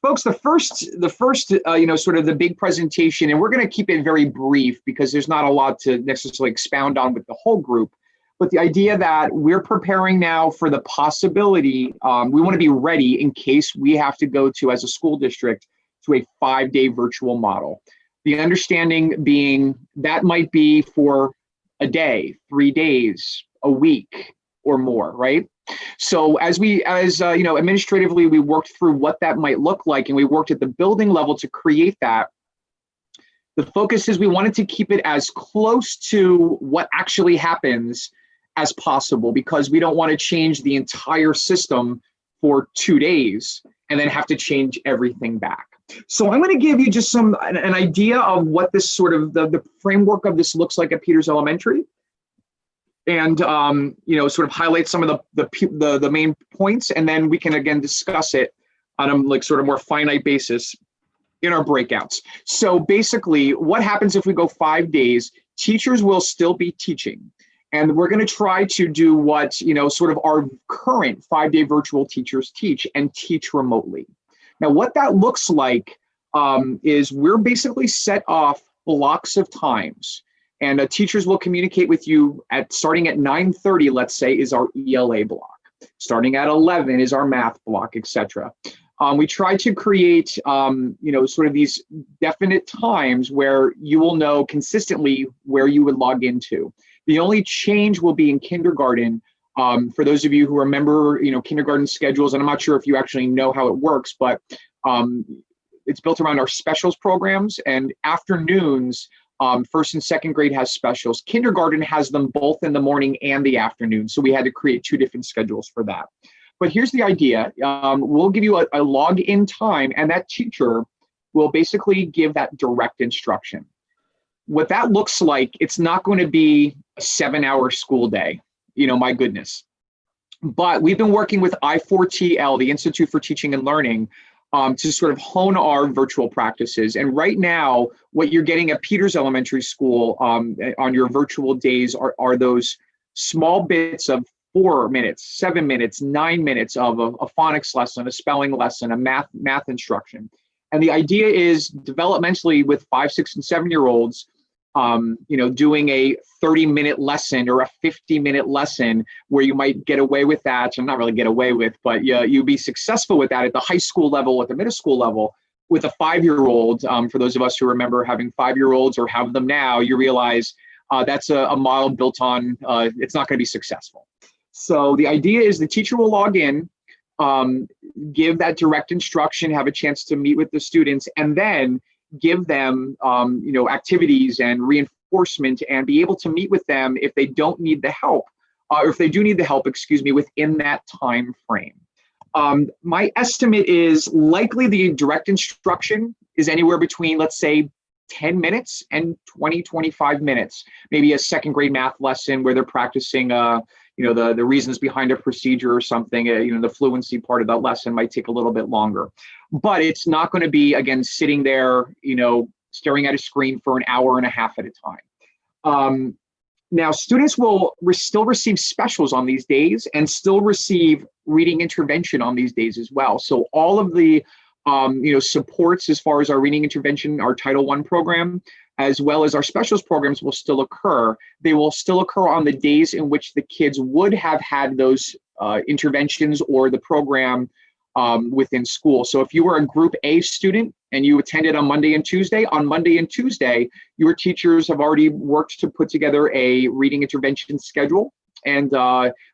Folks, sort of the big presentation, and we're going to keep it very brief because there's not a lot to necessarily expound on with the whole group. But the idea that we're preparing now for the possibility, we want to be ready in case we have to go to, as a school district, to a 5-day virtual model. The understanding being that might be for a day, 3 days, a week, or more, right? So administratively, we worked through what that might look like, and we worked at the building level to create that. The focus is we wanted to keep it as close to what actually happens as possible, because we don't want to change the entire system for 2 days and then have to change everything back. So I'm going to give you just an idea of what this sort of the framework of this looks like at Peters Elementary, and sort of highlight some of the main points, and then we can again discuss it on a sort of more finite basis in our breakouts. So basically, what happens if we go 5 days? Teachers will still be teaching, and we're going to try to do what sort of our current 5-day virtual teachers teach, and teach remotely. Now, what that looks like is we're basically set off blocks of times. And teachers will communicate with you starting at 9:30, let's say, is our ELA block. Starting at 11 is our math block, etc. We try to create, sort of these definite times where you will know consistently where you would log into. The only change will be in kindergarten. For those of you who remember, kindergarten schedules, and I'm not sure if you actually know how it works, but it's built around our specials programs, and afternoons. First and second grade has specials. Kindergarten has them both in the morning and the afternoon. So we had to create 2 different schedules for that. But here's the idea. We'll give you a login time, and that teacher will basically give that direct instruction. What that looks like, it's not going to be a 7-hour school day. My goodness. But we've been working with I4TL, the Institute for Teaching and Learning, to sort of hone our virtual practices. And right now, what you're getting at Peters Elementary School on your virtual days are those small bits of 4 minutes, 7 minutes, 9 minutes of a phonics lesson, a spelling lesson, a math instruction. And the idea is developmentally with 5, 6, and 7-year-olds, doing a 30-minute lesson or a 50-minute lesson where you might get away with that, and not really get away with, but you'd be successful with that at the high school level, at the middle school level. With a 5-year-old, for those of us who remember having 5-year-olds or have them now, you realize that's a model built on, it's not going to be successful. So the idea is the teacher will log in, give that direct instruction, have a chance to meet with the students, and then give them, activities and reinforcement, and be able to meet with them if they don't need the help, or if they do need the help, within that time frame. My estimate is likely the direct instruction is anywhere between, let's say, 10 minutes and 20, 25 minutes. Maybe a second grade math lesson where they're practicing, the reasons behind a procedure or something. The fluency part of that lesson might take a little bit longer. But it's not going to be, again, sitting there, staring at a screen for an hour and a half at a time. Now, students will still receive specials on these days and still receive reading intervention on these days as well. So all of the supports as far as our reading intervention, our Title I program, as well as our specials programs will still occur. They will still occur on the days in which the kids would have had those interventions or the program within school. So if you were a Group A student and you attended on Monday and Tuesday, your teachers have already worked to put together a reading intervention schedule. And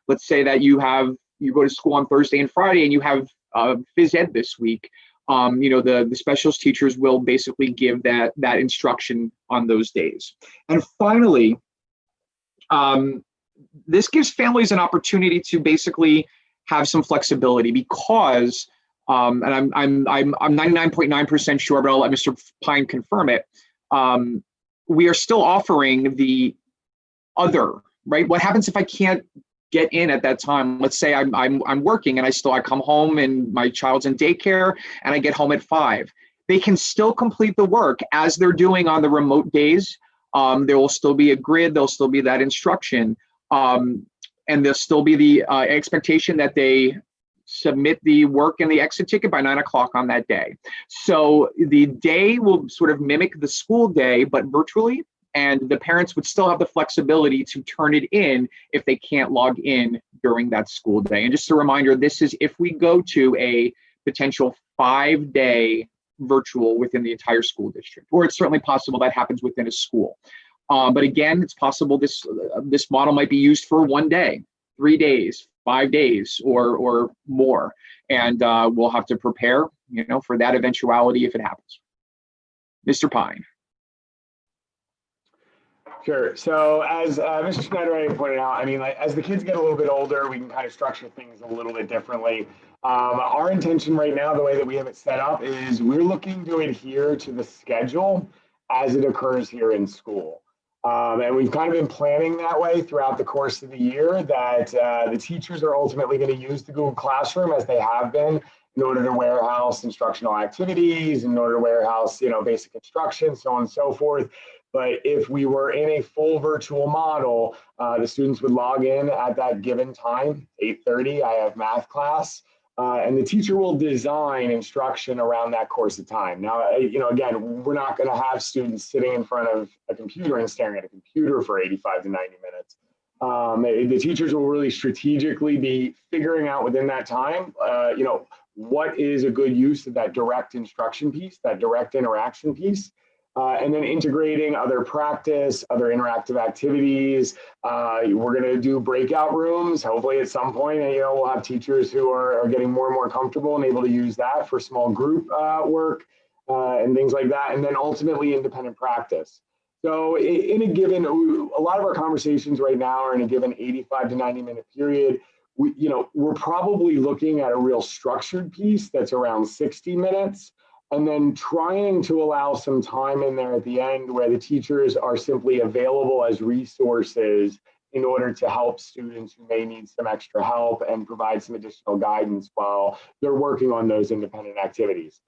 let's say that you go to school on Thursday and Friday and you have phys ed this week. The specials teachers will basically give that instruction on those days. And finally, this gives families an opportunity to basically have some flexibility, because, and I'm 99.9% sure, but I'll let Mr. Pyne confirm it. We are still offering the other, right? What happens if I can't get in at that time? Let's say I'm working and I come home and my child's in daycare and I get home at 5. They can still complete the work as they're doing on the remote days. There will still be a grid. There'll still be that instruction. And there'll still be the expectation that they submit the work and the exit ticket by 9 o'clock on that day. So the day will sort of mimic the school day, but virtually, and the parents would still have the flexibility to turn it in if they can't log in during that school day. And just a reminder, this is if we go to a potential 5-day virtual within the entire school district, or it's certainly possible that happens within a school. But again, it's possible this model might be used for 1 day, 3 days, 5 days, or more, and we'll have to prepare, for that eventuality if it happens. Mr. Pyne. Sure. So as Mr. Schnyderite pointed out, I mean, as the kids get a little bit older, we can kind of structure things a little bit differently. Our intention right now, the way that we have it set up, is we're looking to adhere to the schedule as it occurs here in school. And we've kind of been planning that way throughout the course of the year, that the teachers are ultimately going to use the Google Classroom as they have been in order to warehouse instructional activities, in order to warehouse, basic instruction, so on and so forth. But if we were in a full virtual model, the students would log in at that given time, 8:30, I have math class. And the teacher will design instruction around that course of time. Now, again, we're not going to have students sitting in front of a computer and staring at a computer for 85 to 90 minutes. The teachers will really strategically be figuring out within that time, what is a good use of that direct instruction piece, that direct interaction piece. And then integrating other practice, other interactive activities. We're going to do breakout rooms. Hopefully at some point, we'll have teachers who are getting more and more comfortable and able to use that for small group work and things like that. And then ultimately independent practice. So in a given, a lot of our conversations right now are in a given 85 to 90 minute period. We're probably looking at a real structured piece that's around 60 minutes. And then trying to allow some time in there at the end where the teachers are simply available as resources in order to help students who may need some extra help and provide some additional guidance while they're working on those independent activities.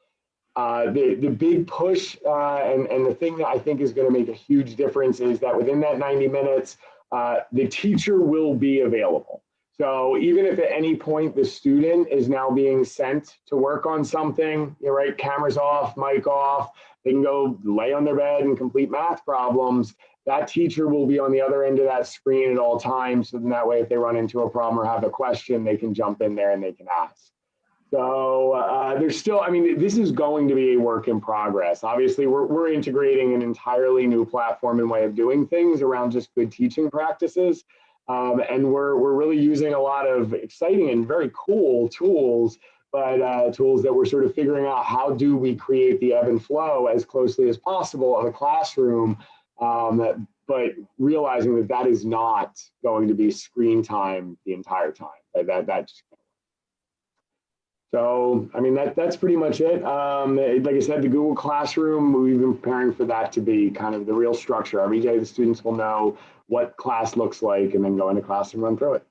The big push and the thing that I think is going to make a huge difference is that within that 90 minutes, the teacher will be available. So even if at any point the student is now being sent to work on something, right, cameras off, mic off, they can go lay on their bed and complete math problems, that teacher will be on the other end of that screen at all times. So then that way, if they run into a problem or have a question, they can jump in there and they can ask. So there's still, this is going to be a work in progress. Obviously, we're integrating an entirely new platform and way of doing things around just good teaching practices. And we're really using a lot of exciting and very cool tools, but tools that we're sort of figuring out how do we create the ebb and flow as closely as possible of a classroom, but realizing that that is not going to be screen time the entire time. So, that's pretty much it. Like I said, the Google Classroom, we've been preparing for that to be kind of the real structure. Every day the students will know what class looks like and then go into class and run through it.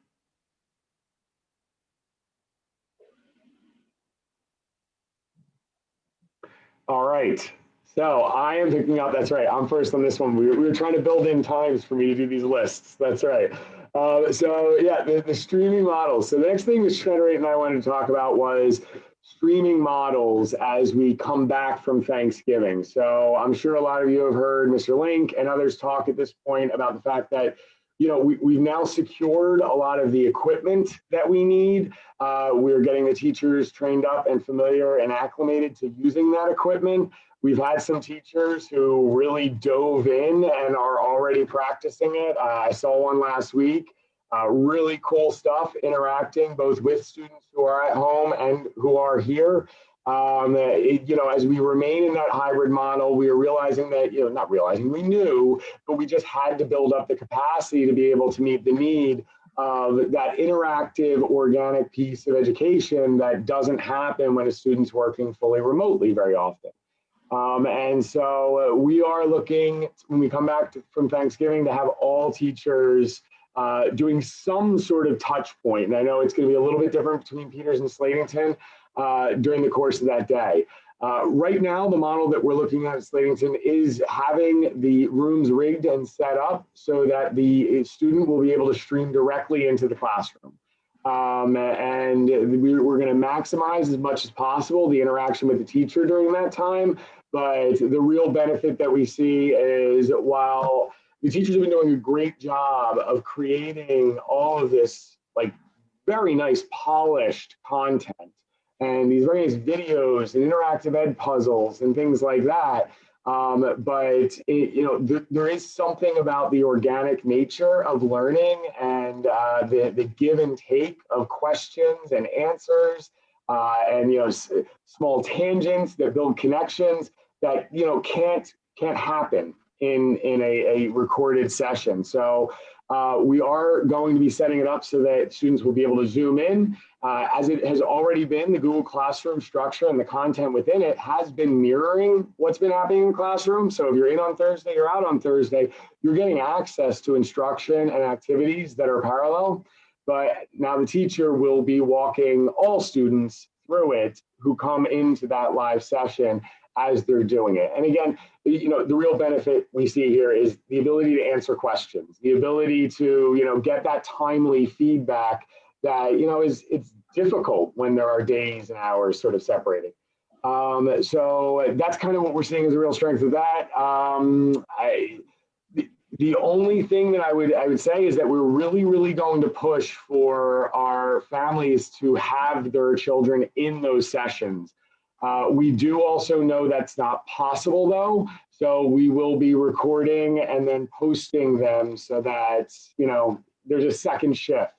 All right. So I am picking up, that's right, I'm first on this one. We were trying to build in times for me to do these lists. That's right. So yeah, the streaming models. So the next thing that Schnyderite and I wanted to talk about was streaming models as we come back from Thanksgiving. So I'm sure a lot of you have heard Mr. Link and others talk at this point about the fact that, we've now secured a lot of the equipment that we need. We're getting the teachers trained up and familiar and acclimated to using that equipment. We've had some teachers who really dove in and are already practicing it. I saw one last week, really cool stuff, interacting both with students who are at home and who are here. As we remain in that hybrid model, we are realizing that, not realizing, we knew, but we just had to build up the capacity to be able to meet the need of that interactive, organic piece of education that doesn't happen when a student's working fully remotely very often. And so we are looking, when we come back from Thanksgiving, to have all teachers doing some sort of touch point. And I know it's going to be a little bit different between Peters and Slatington during the course of that day. Right now, the model that we're looking at Slatington is having the rooms rigged and set up so that the student will be able to stream directly into the classroom. And we're going to maximize as much as possible the interaction with the teacher during that time. But the real benefit that we see is while the teachers have been doing a great job of creating all of this like very nice polished content and these very nice videos and interactive ed puzzles and things like that. But there is something about the organic nature of learning and the give and take of questions and answers, and small tangents that build connections that can't happen in a recorded session. So we are going to be setting it up so that students will be able to zoom in. As it has already been, the Google Classroom structure and the content within it has been mirroring what's been happening in Classroom. So if you're in on Thursday, you're out on Thursday, you're getting access to instruction and activities that are parallel. But now the teacher will be walking all students through it who come into that live session as they're doing it. And again, the real benefit we see here is the ability to answer questions, the ability to, get that timely feedback that, it's difficult when there are days and hours sort of separating. So that's kind of what we're seeing as a real strength of that. The only thing that I would say is that we're really, really going to push for our families to have their children in those sessions. We do also know that's not possible though. So we will be recording and then posting them so that, there's a second shift.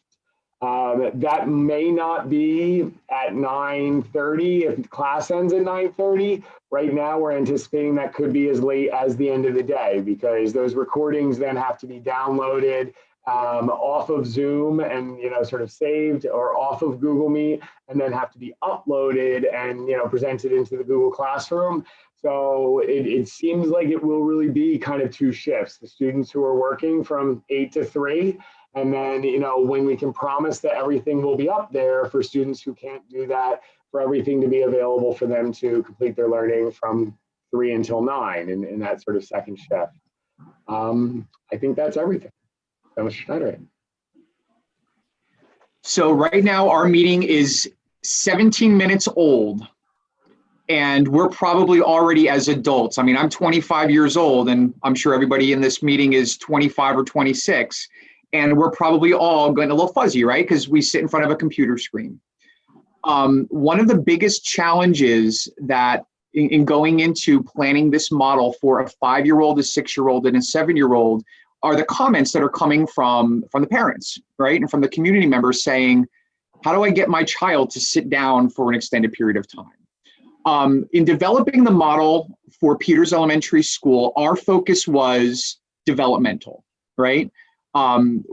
That may not be at 9:30 if class ends at 9:30. Right now, we're anticipating that could be as late as the end of the day because those recordings then have to be downloaded off of Zoom and sort of saved or off of Google Meet and then have to be uploaded and presented into the Google Classroom. So it seems like it will really be kind of two shifts, the students who are working from 8 to 3 and then when we can promise that everything will be up there for students who can't do that, for everything to be available for them to complete their learning from 3 until 9 in that sort of second shift. I think that's everything. Mr. Schnyderite. So right now our meeting is 17 minutes old and we're probably already as adults. I mean, I'm 25 years old and I'm sure everybody in this meeting is 25 or 26 and we're probably all getting a little fuzzy, right? Because we sit in front of a computer screen. One of the biggest challenges that in going into planning this model for a 5-year-old, a 6-year-old, and a 7-year-old are the comments that are coming from the parents, right? And from the community members saying, how do I get my child to sit down for an extended period of time? In developing the model for Peters Elementary School, our focus was developmental, right? The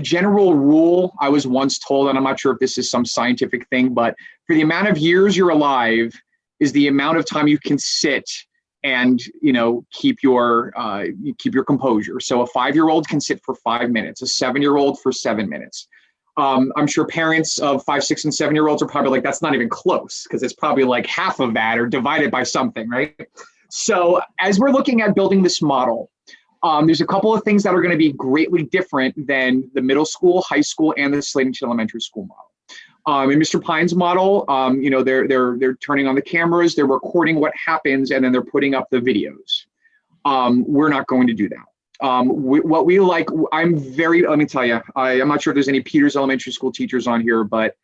general rule I was once told, and I'm not sure if this is some scientific thing, but for the amount of years you're alive is the amount of time you can sit and keep your composure. So a 5-year-old can sit for 5 minutes, a 7-year-old for 7 minutes. I'm sure parents of 5, 6, and 7-year-olds are probably like, that's not even close because it's probably like half of that or divided by something, right? So as we're looking at building this model, there's a couple of things that are going to be greatly different than the middle school, high school, and the Slatington Elementary School model. In Mr. Pyne's model, they're turning on the cameras, they're recording what happens, and then they're putting up the videos. We're not going to do that. What we like, let me tell you, I'm not sure if there's any Peters Elementary School teachers on here, but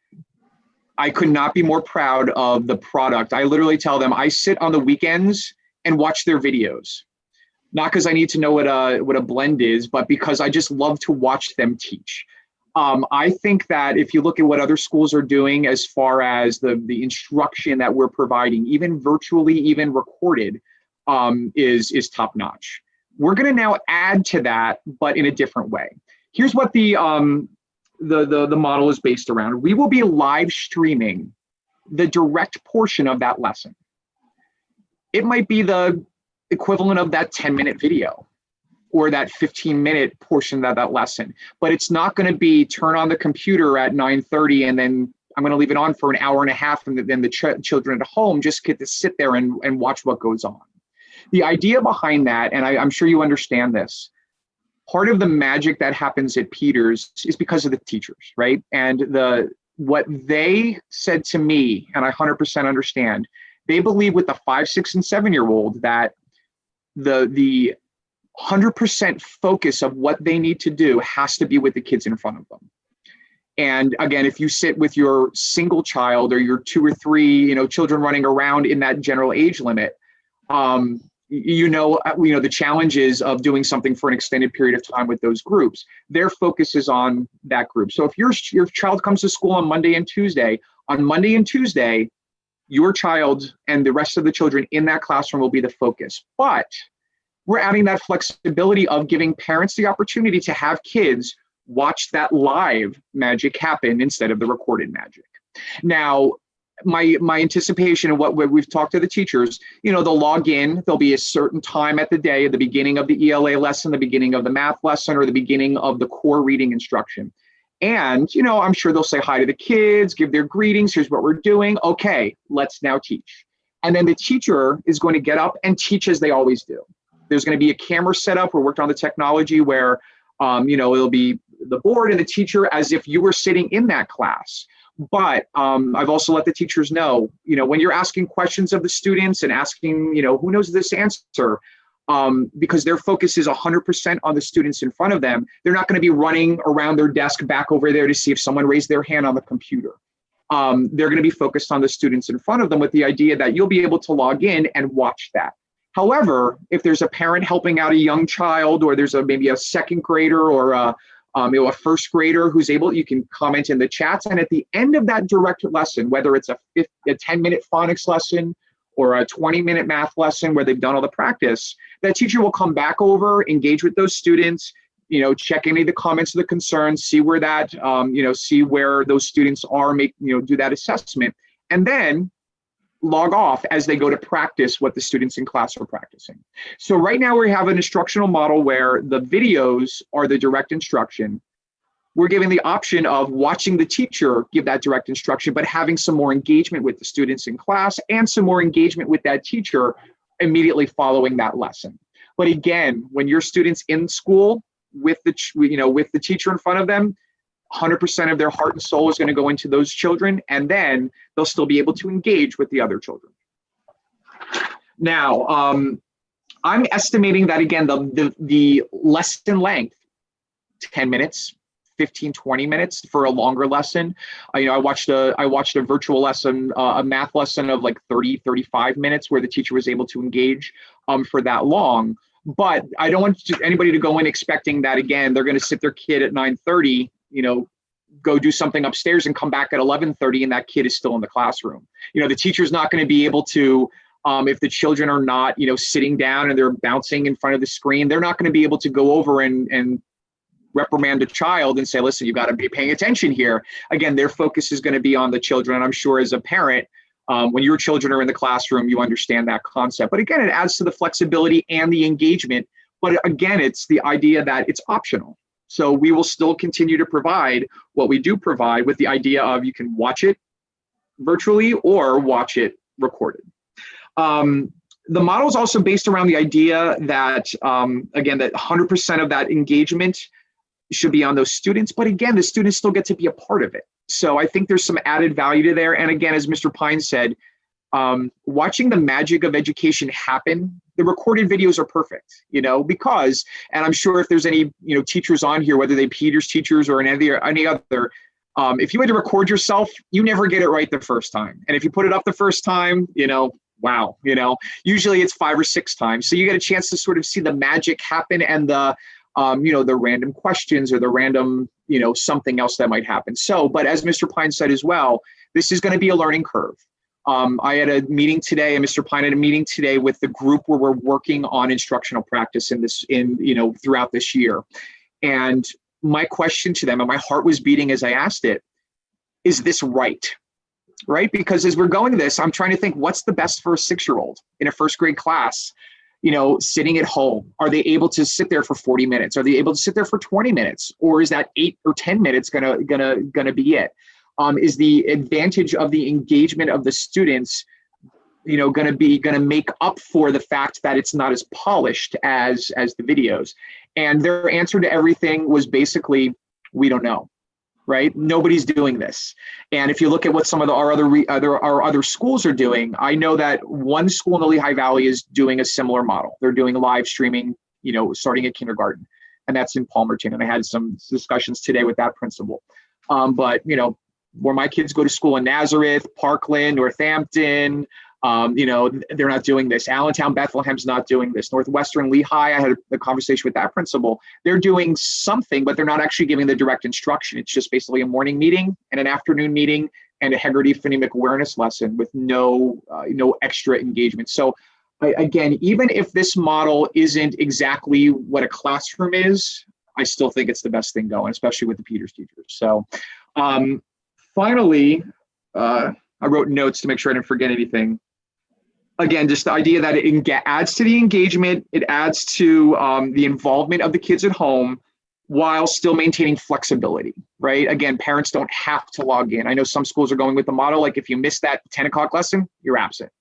I could not be more proud of the product. I literally tell them I sit on the weekends and watch their videos. Not because I need to know what a blend is, but because I just love to watch them teach. I think that if you look at what other schools are doing as far as the instruction that we're providing, even virtually, even recorded, is top notch. We're going to now add to that, but in a different way. Here's what the model is based around. We will be live streaming the direct portion of that lesson. It might be the equivalent of that 10-minute video or that 15-minute portion of that lesson, but it's not going to be turn on the computer at 9:30 and then I'm going to leave it on for an hour and a half and then the children at home just get to sit there and watch what goes on. The idea behind that, and I'm sure you understand this, part of the magic that happens at Peters is because of the teachers, right? And what they said to me, and I 100% understand, they believe with the 5, 6, and 7-year-old that the 100% focus of what they need to do has to be with the kids in front of them. And again, if you sit with your single child or your 2 or 3, children running around in that general age limit, the challenges of doing something for an extended period of time with those groups. Their focus is on that group. So if your child comes to school on Monday and Tuesday, your child and the rest of the children in that classroom will be the focus. But we're adding that flexibility of giving parents the opportunity to have kids watch that live magic happen instead of the recorded magic. Now, my anticipation of what we've talked to the teachers, they'll log in, there'll be a certain time at the day, at the beginning of the ELA lesson, the beginning of the math lesson, or the beginning of the core reading instruction. And, I'm sure they'll say hi to the kids, give their greetings, here's what we're doing. Okay, let's now teach. And then the teacher is going to get up and teach as they always do. There's going to be a camera set up. We're working on the technology where, it'll be the board and the teacher as if you were sitting in that class. But I've also let the teachers know, when you're asking questions of the students and asking, who knows this answer, because their focus is 100% on the students in front of them, they're not going to be running around their desk back over there to see if someone raised their hand on the computer. They're going to be focused on the students in front of them with the idea that you'll be able to log in and watch that. However, if there's a parent helping out a young child, or there's maybe a second grader or a first grader who's able, you can comment in the chats. And at the end of that direct lesson, whether it's a 10-minute phonics lesson or a 20-minute math lesson where they've done all the practice, that teacher will come back over, engage with those students, check any of the comments or the concerns, see where that, see where those students are, do that assessment, and then log off as they go to practice what the students in class are practicing. So right now we have an instructional model where the videos are the direct instruction. We're giving the option of watching the teacher give that direct instruction, but having some more engagement with the students in class and some more engagement with that teacher immediately following that lesson. But again, when your students in school with the teacher in front of them, 100% of their heart and soul is going to go into those children, and then they'll still be able to engage with the other children. Now, I'm estimating that, again, the lesson length, 10 minutes, 15, 20 minutes for a longer lesson. I watched a virtual lesson, a math lesson of like 30, 35 minutes where the teacher was able to engage for that long. But I don't want anybody to go in expecting that, again, they're going to sit their kid at 9:30, go do something upstairs and come back at 11:30 and that kid is still in the classroom. The teacher's not going to be able to, if the children are not, sitting down and they're bouncing in front of the screen, they're not going to be able to go over and reprimand a child and say, listen, you got to be paying attention here. Again, their focus is going to be on the children. And I'm sure as a parent, when your children are in the classroom, you understand that concept. But again, it adds to the flexibility and the engagement. But again, it's the idea that it's optional. So we will still continue to provide what we do provide with the idea of you can watch it virtually or watch it recorded. The model is also based around the idea that, again, that 100% of that engagement should be on those students. But again, the students still get to be a part of it. So I think there's some added value to there. And again, as Mr. Pyne said, watching the magic of education happen, the recorded videos are perfect, because, and I'm sure if there's any, teachers on here, whether they Peters teachers or any other, if you had to record yourself, you never get it right the first time. And if you put it up the first time, wow, usually it's 5 or 6 times. So you get a chance to sort of see the magic happen and the random questions or the random, something else that might happen. So, but as Mr. Pyne said as well, this is going to be a learning curve. I had a meeting today, and Mr. Pyne had a meeting today with the group where we're working on instructional practice throughout this year. And my question to them, and my heart was beating as I asked it, is this right? Right? Because as we're going to this, I'm trying to think what's the best for a 6-year-old in a first grade class, sitting at home. Are they able to sit there for 40 minutes? Are they able to sit there for 20 minutes? Or is that 8 or 10 minutes gonna be it? Is the advantage of the engagement of the students, gonna make up for the fact that it's not as polished as the videos? And their answer to everything was basically, we don't know, right? Nobody's doing this. And if you look at what some of our other schools are doing, I know that one school in the Lehigh Valley is doing a similar model. They're doing live streaming, starting at kindergarten, and that's in Palmerton. And I had some discussions today with that principal. But where my kids go to school in Nazareth, Parkland, Northampton, they're not doing this. Allentown, Bethlehem's not doing this. Northwestern Lehigh, I had a conversation with that principal. They're doing something, but they're not actually giving the direct instruction. It's just basically a morning meeting and an afternoon meeting and a Hegarty phonemic awareness lesson with no extra engagement. So again, even if this model isn't exactly what a classroom is, I still think it's the best thing going, especially with the Peters teachers. So finally, I wrote notes to make sure I didn't forget anything. Again, just the idea that it adds to the engagement, it adds to the involvement of the kids at home while still maintaining flexibility, right? Again, parents don't have to log in. I know some schools are going with the model, like if you miss that 10 o'clock lesson, you're absent.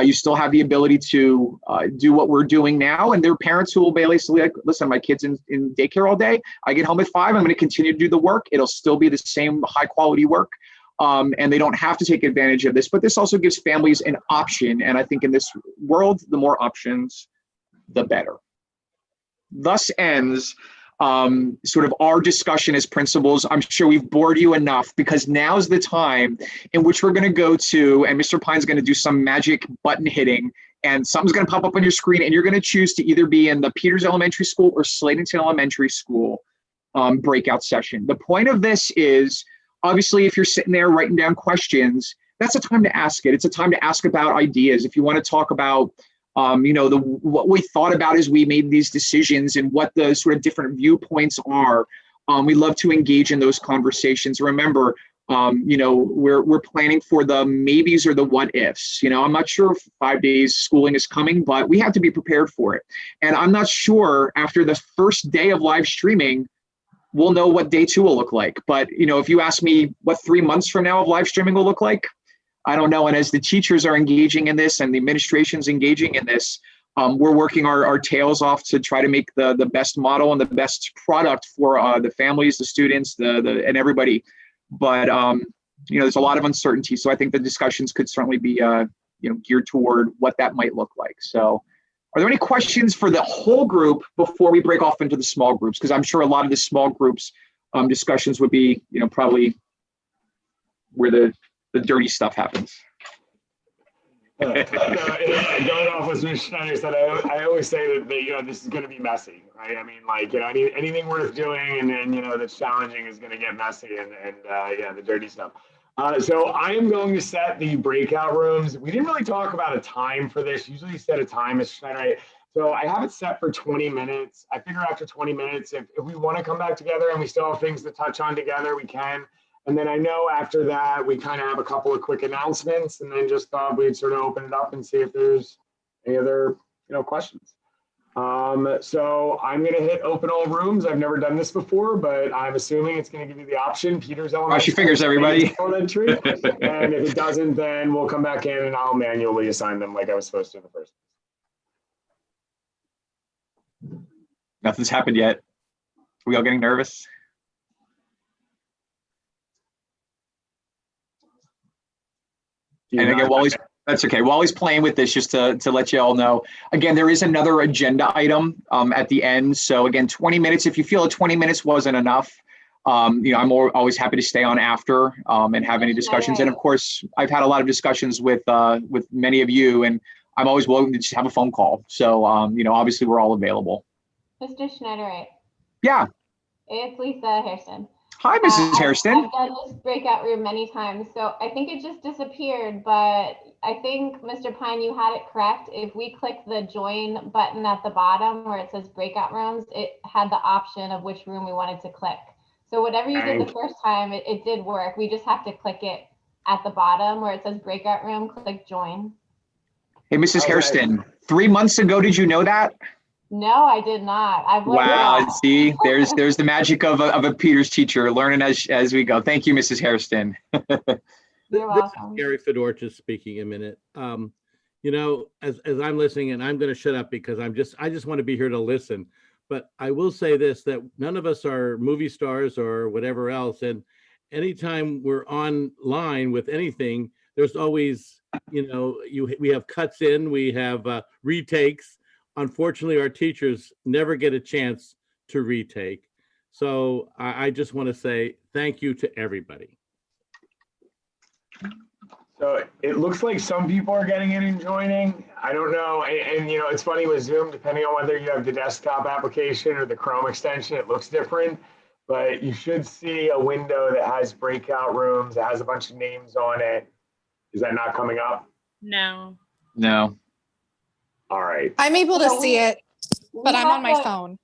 You still have the ability to do what we're doing now. And there are parents who will basically like, listen, my kid's in daycare all day. I get home at 5, I'm going to continue to do the work. It'll still be the same high quality work. And they don't have to take advantage of this, but this also gives families an option. And I think in this world, the more options, the better. Thus ends sort of our discussion as principals. I'm sure we've bored you enough because now's the time in which we're going to go to, and Mr. Pyne's going to do some magic button hitting, and something's going to pop up on your screen, and you're going to choose to either be in the Peters Elementary School or Slatington Elementary School breakout session. The point of this is, obviously, if you're sitting there writing down questions, that's a time to ask it. It's a time to ask about ideas. If you want to talk about, what we thought about as we made these decisions and what the sort of different viewpoints are, we love to engage in those conversations. Remember, we're planning for the maybes or the what ifs. I'm not sure if 5 days schooling is coming, but we have to be prepared for it. And I'm not sure after the first day of live streaming, we'll know what day 2 will look like. But, if you ask me what 3 months from now of live streaming will look like, I don't know. And as the teachers are engaging in this and the administration's engaging in this, we're working our tails off to try to make the best model and the best product for the families, the students, and everybody. But, there's a lot of uncertainty. So I think the discussions could certainly be, geared toward what that might look like. So are there any questions for the whole group before we break off into the small groups? Because I'm sure a lot of the small groups discussions would be, probably where the dirty stuff happens. Going off what Mr. Schneider said, I always say that this is going to be messy, right? I mean, anything worth doing and then that's challenging is going to get messy and the dirty stuff. So I am going to set the breakout rooms. We didn't really talk about a time for this. Usually you set a time, Mr. Schneider. So I have it set for 20 minutes. I figure after 20 minutes, if we want to come back together and we still have things to touch on together, we can. And then I know after that, we kind of have a couple of quick announcements and then just thought we'd sort of open it up and see if there's any other, questions. So I'm going to hit open all rooms. I've never done this before, but I'm assuming it's going to give you the option. Peters Elementary. Cross your fingers, everybody. Elementary. And if it doesn't, then we'll come back in and I'll manually assign them like I was supposed to in the first place. Nothing's happened yet. Are we all getting nervous? And again, that's okay. While he's playing with this, just to let you all know, again, there is another agenda item at the end. So again, 20 minutes. If you feel that 20 minutes wasn't enough, I'm always happy to stay on after and have any discussions. And of course, I've had a lot of discussions with many of you, and I'm always willing to just have a phone call. So obviously we're all available. Mr. Schnyderite. Yeah. It's Lisa Hairston. Hi, Mrs. Hairston. I've done this breakout room many times, so I think it just disappeared, but I think, Mr. Pyne, you had it correct. If we click the join button at the bottom where it says breakout rooms, it had the option of which room we wanted to click. So whatever you did the first time, it did work. We just have to click it at the bottom where it says breakout room, click join. Hey, Mrs. Hairston, 3 months ago, did you know that? No, I did not. Wow, see, there's the magic of a Peters teacher, learning as we go. Thank you, Mrs. Hairston. You're welcome. Gary Fedorchis speaking a minute. As I'm listening, and I'm going to shut up because I just want to be here to listen. But I will say this, that none of us are movie stars or whatever else. And anytime we're online with anything, there's always, we have cuts in, we have retakes. Unfortunately, our teachers never get a chance to retake. So I just want to say thank you to everybody. So it looks like some people are getting in and joining. I don't know. And it's funny with Zoom, depending on whether you have the desktop application or the Chrome extension, it looks different. But you should see a window that has breakout rooms, that has a bunch of names on it. Is that not coming up? No. No. All right. I'm able to So see it, but I'm on my have to- phone.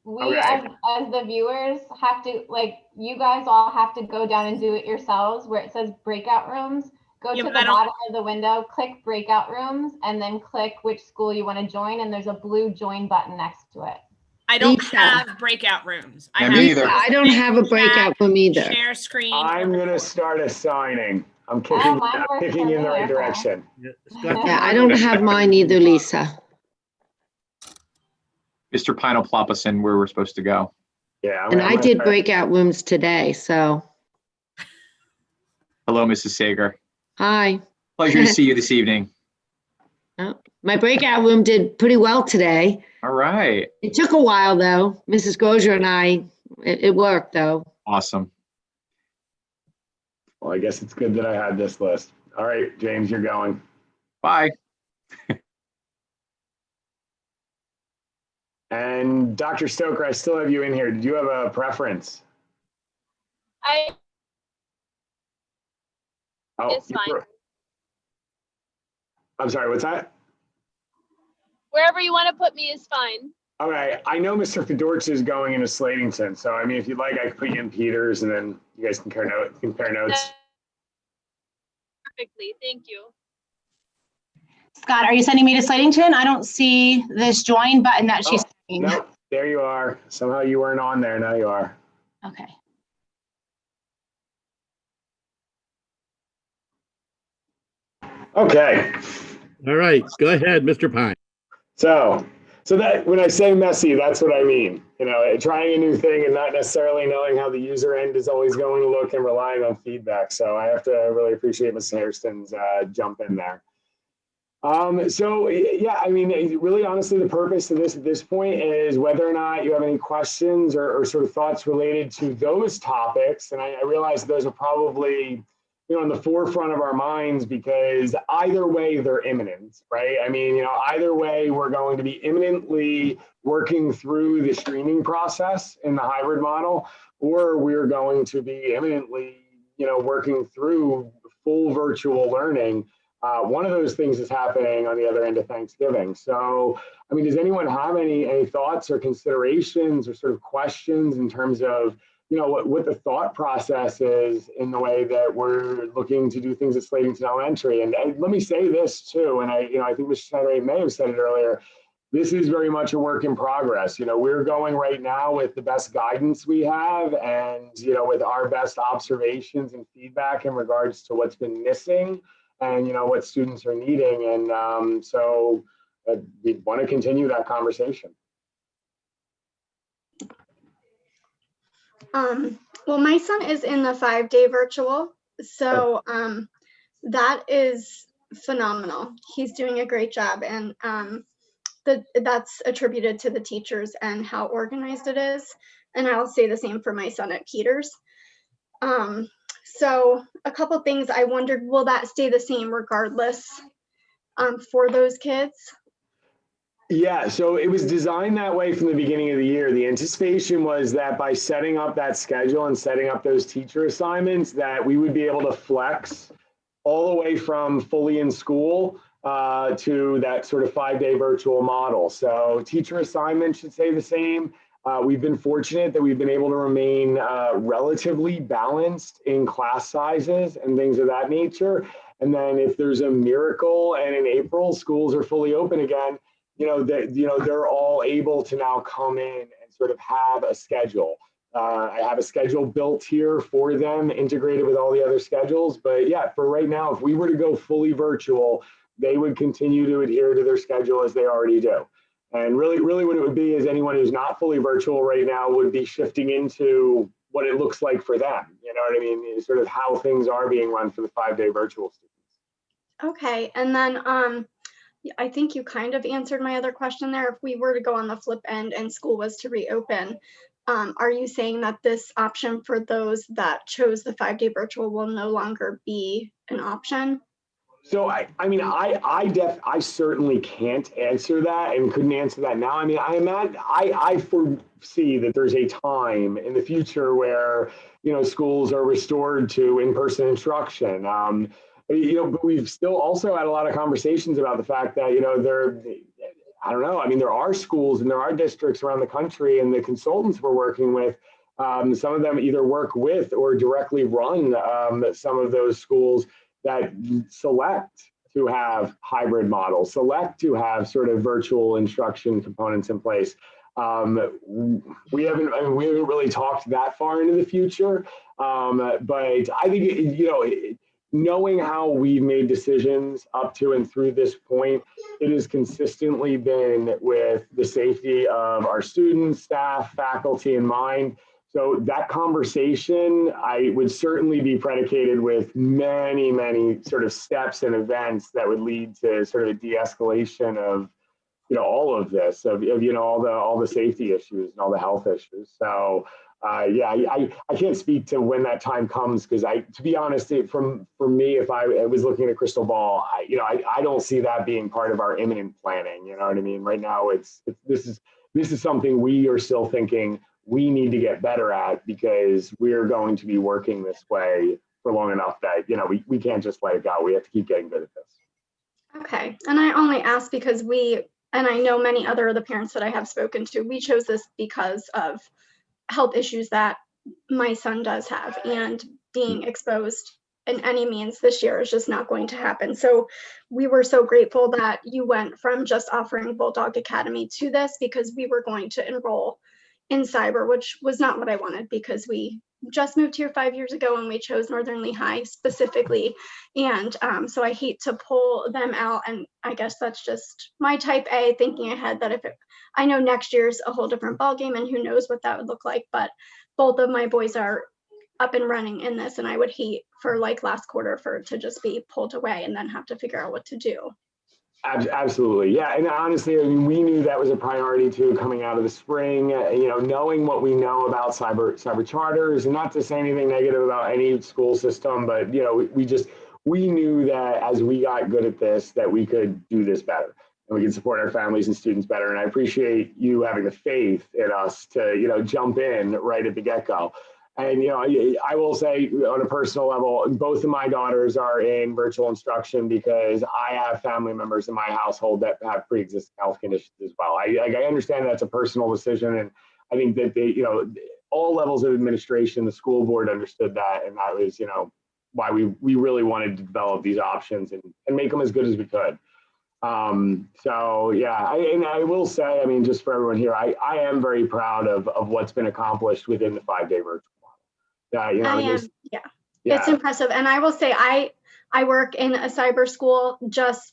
We Okay. as the viewers have to, like, you guys all have to go down and do it yourselves where it says breakout rooms. Go Yeah, to but the I don't- bottom of the window, click breakout rooms, and then click which school you want to join, and there's a blue join button next to it. I don't Lisa. have breakout rooms. I Yeah, have me either. I don't have a breakout room either. share screen. I'm or going to record. start assigning. I'm mine works kicking for in the me, right okay. direction. Scott, Yeah, I don't have mine either, Lisa. Mr. Pyne will plop us in where we're supposed to go. Yeah. And I did start- breakout rooms today, so Hello, Mrs. Sager. hi. Pleasure to see you this evening. My breakout room did pretty well today. All right. It took a while though. Mrs. Gozier and I, it worked though. Awesome. Well, I guess it's good that I had this list. All right, James, you're going. Bye. And Dr. Stoker, I still have you in here. Did you have a preference? It's you fine. I'm sorry, what's that? Wherever you want to put me is fine. Okay, I know Mr. Fedorch is going into Slatington, so I mean, if you'd like, I could put you in Peters, and then you guys can compare notes. Perfectly, thank you. Scott, are you sending me to Slatington? I don't see this join button that she's saying. Nope, there you are. Somehow you weren't on there, now you are. Okay. Okay, all right, go ahead, Mr. Pyne. so that when I say messy, that's what I mean. Trying a new thing and not necessarily knowing how the user end is always going to look and relying on feedback. So I have to really appreciate Ms. Hairston's jump in there. So yeah, I mean, really honestly, the purpose of this at this point is whether or not you have any questions or sort of thoughts related to those topics. And I realize those are probably, in the forefront of our minds because either way they're imminent, right? I mean, either way we're going to be imminently working through the streaming process in the hybrid model, or we're going to be imminently, working through full virtual learning. One of those things is happening on the other end of Thanksgiving. So, I mean, does anyone have any thoughts or considerations or sort of questions in terms of, what the thought process is in the way that we're looking to do things at Slatington Elementary? And let me say this too, and I think Mr. Schnyderite may have said it earlier, this is very much a work in progress. We're going right now with the best guidance we have and, with our best observations and feedback in regards to what's been missing and, what students are needing. And so we want to continue that conversation. Well, my son is in the 5-day virtual, so that is phenomenal. He's doing a great job, and that's attributed to the teachers and how organized it is. And I'll say the same for my son at Peters. So a couple things I wondered, will that stay the same regardless for those kids? Yeah, so it was designed that way from the beginning of the year. The anticipation was that by setting up that schedule and setting up those teacher assignments, that we would be able to flex all the way from fully in school to that sort of 5-day virtual model. So teacher assignments should stay the same. We've been fortunate that we've been able to remain relatively balanced in class sizes and things of that nature. And then if there's a miracle and in April schools are fully open again, they're all able to now come in and sort of have a schedule. I have a schedule built here for them, integrated with all the other schedules. But yeah, for right now, if we were to go fully virtual, they would continue to adhere to their schedule as they already do. And really what it would be is anyone who's not fully virtual right now would be shifting into what it looks like for them. You know what I mean? It's sort of how things are being run for the 5-day virtual students. Okay, and then I think you kind of answered my other question there. If we were to go on the flip end and school was to reopen, are you saying that this option for those that chose the 5-day virtual will no longer be an option? So I certainly can't answer that and couldn't answer that now. I mean, I foresee that there's a time in the future where, you know, schools are restored to in-person instruction. You know, but we've still also had a lot of conversations about the fact that, you know, I don't know. I mean, there are schools and there are districts around the country, and the consultants we're working with, some of them either work with or directly run some of those schools that select to have hybrid models, select to have sort of virtual instruction components in place. We haven't really talked that far into the future, but I think, you know, knowing how we've made decisions up to and through this point, it has consistently been with the safety of our students, staff, faculty in mind. So that conversation, I would certainly be predicated with many, many sort of steps and events that would lead to sort of a de-escalation of, you know, all of this, of you know, all the safety issues and all the health issues. So yeah, I can't speak to when that time comes, because to be honest, for me, if I was looking at a crystal ball, I don't see that being part of our imminent planning. You know what I mean? Right now, this is something we are still thinking we need to get better at, because we're going to be working this way for long enough that, you know, we can't just let it go. We have to keep getting good at this. Okay, and I only ask because and I know many other of the parents that I have spoken to, we chose this because of health issues that my son does have, and being exposed in any means this year is just not going to happen. So we were so grateful that you went from just offering Bulldog Academy to this, because we were going to enroll in cyber, which was not what I wanted, because we just moved here 5 years ago and we chose Northern Lehigh specifically. And so I hate to pull them out. And I guess that's just my type A thinking ahead, that I know next year's a whole different ballgame and who knows what that would look like, but both of my boys are up and running in this, and I would hate for like last quarter for it to just be pulled away and then have to figure out what to do. Absolutely. Yeah. And honestly, I mean, we knew that was a priority too, coming out of the spring, you know, knowing what we know about cyber charters, and not to say anything negative about any school system, but, you know, we knew that as we got good at this, that we could do this better and we can support our families and students better. And I appreciate you having the faith in us to, you know, jump in right at the get-go. And, you know, I will say on a personal level, both of my daughters are in virtual instruction because I have family members in my household that have pre-existing health conditions as well. I understand that's a personal decision. And I think that you know, all levels of administration, the school board understood that. And that was, you know, why we really wanted to develop these options and make them as good as we could. So yeah, I will say, I mean, just for everyone here, I am very proud of what's been accomplished within the 5-day virtual. You know, yeah, it's impressive. And I will say, I work in a cyber school.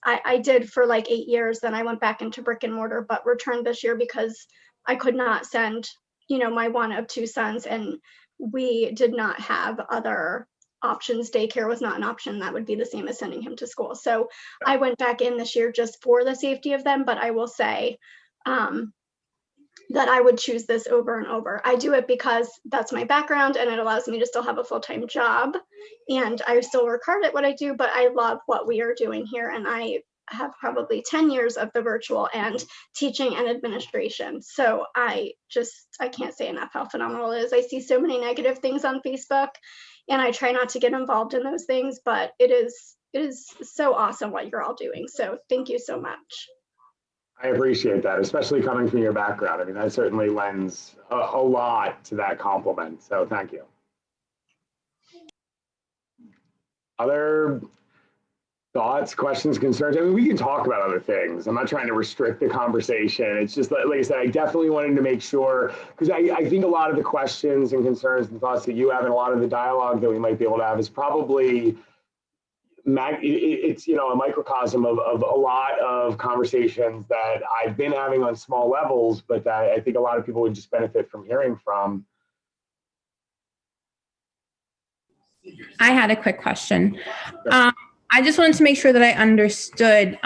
I did for like 8 years, then I went back into brick and mortar, but returned this year because I could not send, you know, my one of 2 sons, and we did not have other options. Daycare was not an option that would be the same as sending him to school. So I went back in this year just for the safety of them. But I will say, that I would choose this over and over. I do it because that's my background and it allows me to still have a full-time job, and I still work hard at what I do, but I love what we are doing here. And I have probably 10 years of the virtual and teaching and administration. So I can't say enough how phenomenal it is. I see so many negative things on Facebook and I try not to get involved in those things, but it is so awesome what you're all doing. So thank you so much. I appreciate that, especially coming from your background. I mean, that certainly lends a lot to that compliment. So thank you. Other thoughts, questions, concerns? I mean, we can talk about other things. I'm not trying to restrict the conversation. It's just like I said, I definitely wanted to make sure, because I think a lot of the questions and concerns and thoughts that you have and a lot of the dialogue that we might be able to have is probably it's, a microcosm of a lot of conversations that I've been having on small levels, but that I think a lot of people would just benefit from hearing from. I had a quick question. I just wanted to make sure that I understood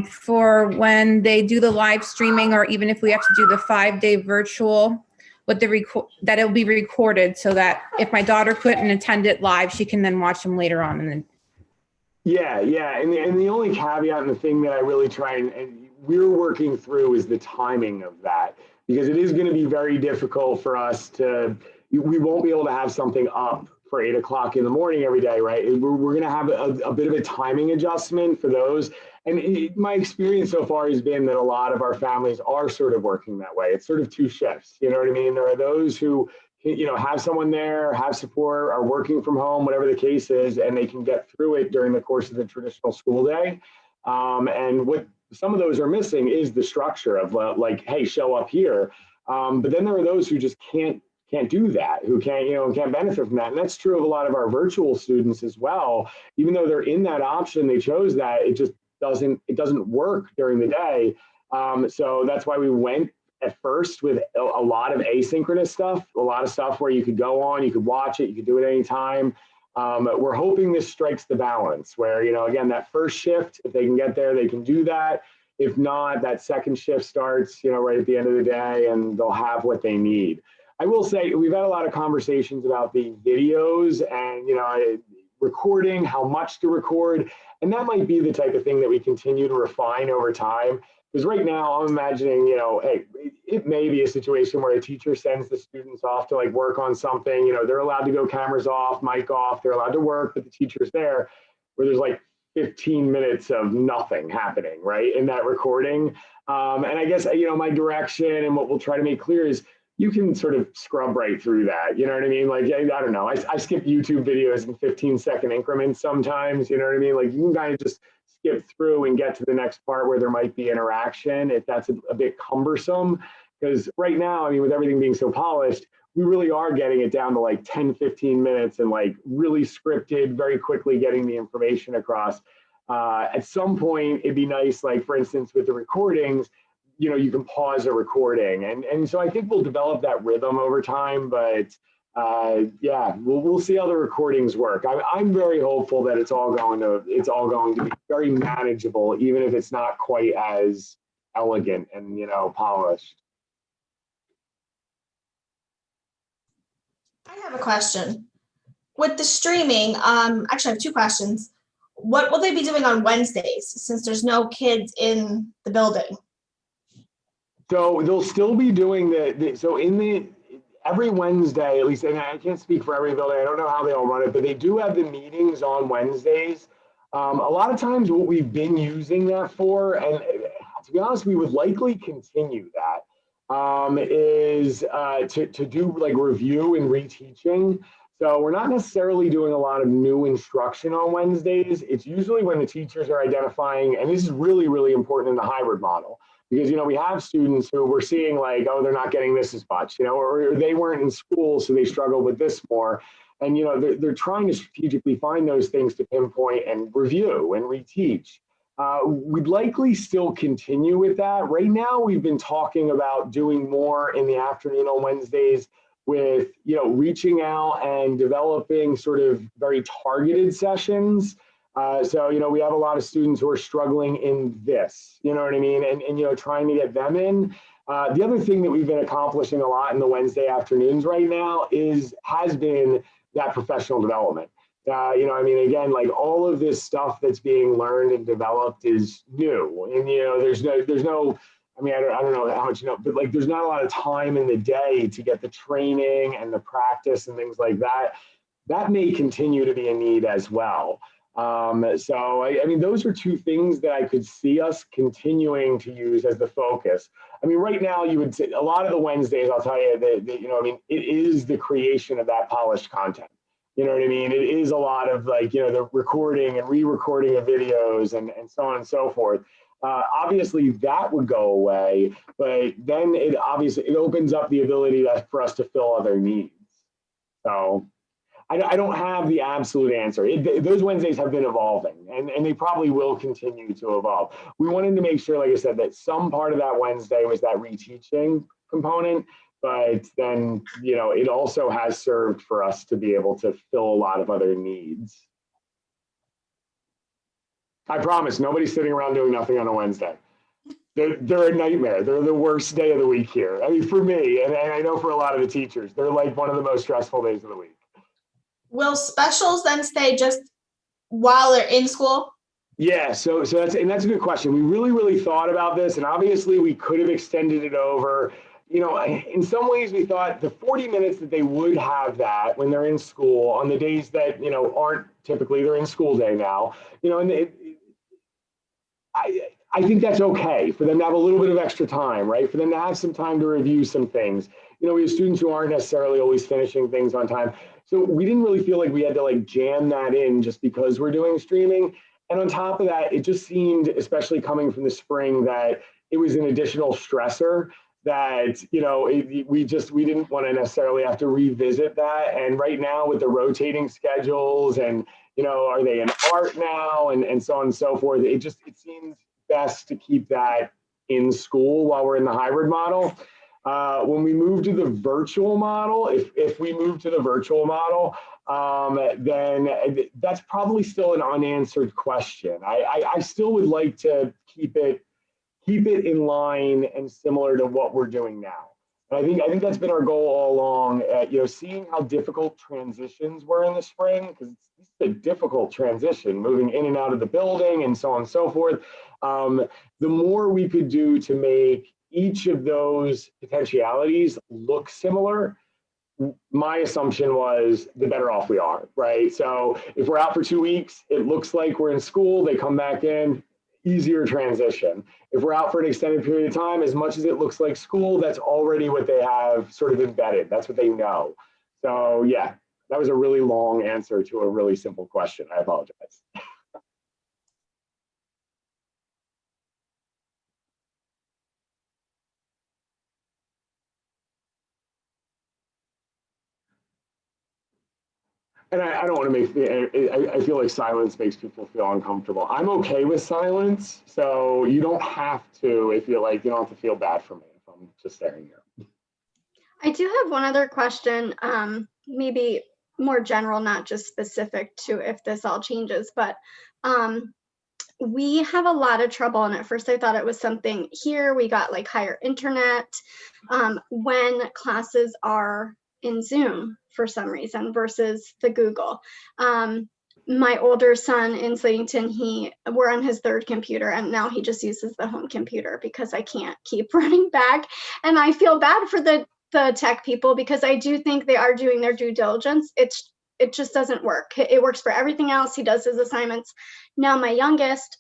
for when they do the live streaming, or even if we have to do the 5-day virtual, that it'll be recorded, so that if my daughter couldn't attend it live, she can then watch them later on. And then. Yeah. And the only caveat and the thing that I really try and we're working through is the timing of that, because it is going to be very difficult for us we won't be able to have something up for 8 o'clock in the morning every day, right? We're going to have a bit of a timing adjustment for those. And my experience so far has been that a lot of our families are sort of working that way. It's sort of 2 shifts, you know what I mean? There are those who, have someone there, have support, are working from home, whatever the case is, and they can get through it during the course of the traditional school day. And what some of those are missing is the structure of like, hey, show up here. But then there are those who just can't do that, who can't benefit from that. And that's true of a lot of our virtual students as well. Even though they're in that option, they chose that, it just doesn't work during the day. So that's why we went at first with a lot of asynchronous stuff, a lot of stuff where you could go on, you could watch it, you could do it anytime. We're hoping this strikes the balance where, again, that first shift, if they can get there, they can do that. If not, that second shift starts, right at the end of the day, and they'll have what they need. I will say we've had a lot of conversations about the videos and, recording, how much to record. And that might be the type of thing that we continue to refine over time. Because right now I'm imagining, hey, it may be a situation where a teacher sends the students off to work on something, they're allowed to go cameras off, mic off, they're allowed to work, but the teacher's there, where there's 15 minutes of nothing happening, right, in that recording. And I guess, my direction and what we'll try to make clear is you can sort of scrub right through that. You know what I mean? I don't know. I skip YouTube videos in 15-second increments sometimes. You know what I mean? You can kind of just skip through and get to the next part where there might be interaction if that's a bit cumbersome. Because right now, with everything being so polished, we really are getting it down to 10, 15 minutes and really scripted, very quickly getting the information across. At some point, it'd be nice, for instance, with the recordings, you can pause a recording. And so I think we'll develop that rhythm over time, but yeah, we'll see how the recordings work. I'm very hopeful that it's all going to be very manageable, even if it's not quite as elegant and, polished. I have a question. With the streaming, actually I have 2 questions. What will they be doing on Wednesdays since there's no kids in the building? So they'll still be doing every Wednesday, at least, and I can't speak for every building, I don't know how they all run it, but they do have the meetings on Wednesdays. A lot of times what we've been using that for, and to be honest, we would likely continue that, is to do review and reteaching. So we're not necessarily doing a lot of new instruction on Wednesdays. It's usually when the teachers are identifying, and this is really, really important in the hybrid model, because, we have students who we're seeing oh, they're not getting this as much, or they weren't in school, so they struggle with this more. And, they're trying to strategically find those things to pinpoint and review and reteach. We'd likely still continue with that. Right now, we've been talking about doing more in the afternoon on Wednesdays with, reaching out and developing sort of very targeted sessions. So, we have a lot of students who are struggling in this, you know what I mean? And trying to get them in. The other thing that we've been accomplishing a lot in the Wednesday afternoons right now has been that professional development. Again, all of this stuff that's being learned and developed is new. And, there's no, I don't know how much but there's not a lot of time in the day to get the training and the practice and things like that. That may continue to be a need as well. So, those are 2 things that I could see us continuing to use as the focus. Right now you would say a lot of the Wednesdays, I'll tell you that it is the creation of that polished content. You know what I mean? It is a lot of the recording and re-recording of videos and so on and so forth. Obviously that would go away, but then it opens up the ability for us to fill other needs. So I don't have the absolute answer. Those Wednesdays have been evolving, and they probably will continue to evolve. We wanted to make sure, like I said, that some part of that Wednesday was that reteaching component, but then, you know, it also has served for us to be able to fill a lot of other needs. I promise, nobody's sitting around doing nothing on a Wednesday. They're a nightmare. They're the worst day of the week here. I mean, for me, and I know for a lot of the teachers, they're like one of the most stressful days of the week. Will specials then stay just while they're in school? Yeah, so that's a good question. We really thought about this, and obviously we could have extended it over. You know, in some ways we thought the 40 minutes that they would have that when they're in school on the days that, you know, aren't typically, they're in school day now, you know, and I think that's okay for them to have a little bit of extra time, right? For them to have some time to review some things. You know, we have students who aren't necessarily always finishing things on time. So we didn't really feel like we had to like jam that in just because we're doing streaming. And on top of that, it just seemed, especially coming from the spring, that it was an additional stressor that, you know, we didn't want to necessarily have to revisit that. And right now with the rotating schedules and, you know, are they in art now and so on and so forth, it seems best to keep that in school while we're in the hybrid model. When we move to the virtual model, if we move to the virtual model, then that's probably still an unanswered question. I still would like to keep it in line and similar to what we're doing now. And I think that's been our goal all along. You know, seeing how difficult transitions were in the spring, because it's a difficult transition, moving in and out of the building and so on and so forth. The more we could do to make each of those potentialities look similar, my assumption was the better off we are, right? So if we're out for 2 weeks, it looks like we're in school, they come back in, easier transition. If we're out for an extended period of time, as much as it looks like school, that's already what they have sort of embedded. That's what they know. So yeah, that was a really long answer to a really simple question. I apologize. And I don't want to make, I feel like silence makes people feel uncomfortable. I'm okay with silence, so you don't have to, if you're like, you don't have to feel bad for me if I'm just staring here. I do have one other question, maybe more general, not just specific to if this all changes, but we have a lot of trouble, and at first I thought it was something here, we got like higher internet, when classes are in Zoom for some reason versus the Google. My older son in Slatington, we're on his third computer, and now he just uses the home computer because I can't keep running back. And I feel bad for the tech people because I do think they are doing their due diligence. It just doesn't work. It works for everything else. He does his assignments. Now my youngest,